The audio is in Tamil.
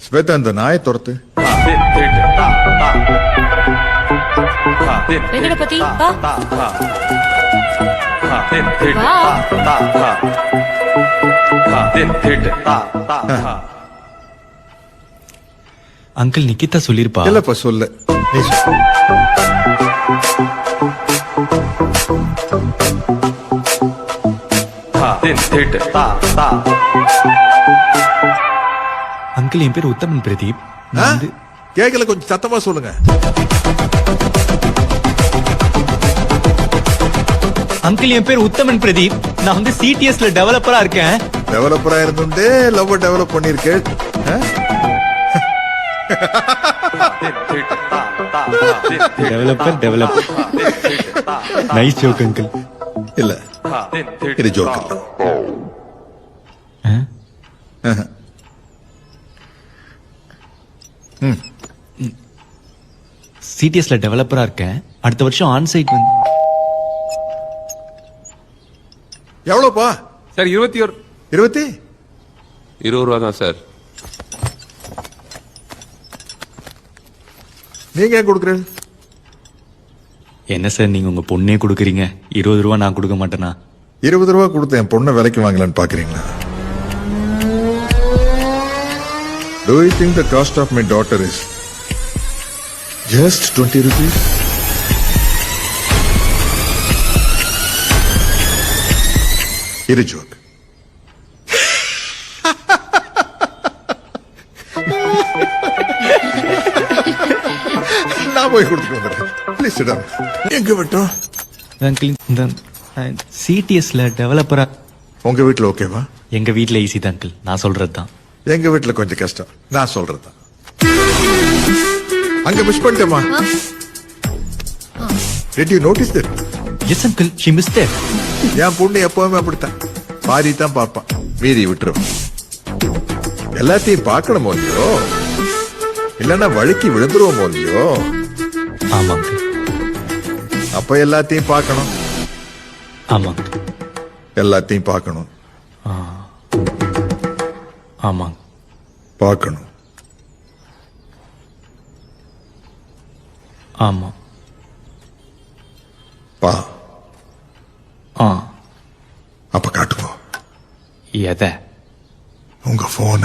ஸ்வேதா, இந்த நாயை துரத்து. வெங்கடபதி வா. அங்கிள் நிக்கிதா சொல்லிருப்பா. இல்லப்பா சொல்லு, நீ சொல்லு. அங்கிள் என் பேர் உத்தமன் பிரதீப். நான் வந்து கேக்கல, கொஞ்சம் சத்தமா சொல்லுங்க. அங்கிள் என் பேர் உத்தமன் பிரதீப். நான் வந்து சிடிஎஸ்ல டெவலப்பரா இருக்கேன். டெவலப்பரா இருந்துட்டே லவ் டெவலப் பண்ணிருக்கேன். Developer nice joke uncle. இல்ல, இது ஜோக் இல்ல. சிடிஎஸ்ல டெவலப்பரா இருக்கேன். அடுத்த வருஷம் ஆன்சைட் வந்து எவ்வளவுப்பா சார்? 21 20 ரூபா தான் சார். நீங்க ஏன் கொடுக்குறீங்க? என்ன சார் நீங்க உங்க பொண்ணே கொடுக்குறீங்க, 20 ரூபா நான் கொடுக்க மாட்டேனா? 20 ரூபா கொடுத்து என் பொண்ணை விலைக்கு வாங்கலான்னு பாக்குறீங்களா? Do you think the cost of my daughter is just 20 rupees? இது ஜோக். நான் போய் கொடுத்துட்டு வந்துடுறேன். Please sit down. எங்க விட்டோம்? அங்கிள் இந்த சிடிஎஸ்ல டெவலப்பரா உங்க வீட்டுல ஓகேவா? எங்க வீட்ல ஈஸி தான் அங்கிள், நான் சொல்றது தான். எங்க வீட்டுல கொஞ்சம் கஷ்டம், நான் சொல்றதுதான். அங்க மிஸ் பண்ணிட்டேமா. Did you notice that? Yes uncle, she missed it. என் பொண்ணு எப்பவுமே அப்படித்தான், பாதி தான் பார்ப்பான், மீதி விட்டுரும். எல்லாத்தையும் பார்க்கணுமோ இல்லையோ, இல்லன்னா வழுக்கி விழுந்துருவோமோ இல்லையோ. ஆமா அங்கிள். அப்ப எல்லாத்தையும் பார்க்கணும். ஆமா அங்கிள். எல்லாத்தையும் பார்க்கணும். ஆமா பார்க்கணும். ஆமா. பா. ஆ. அப்ப காட்டுப்போ. எதை? உங்க போன.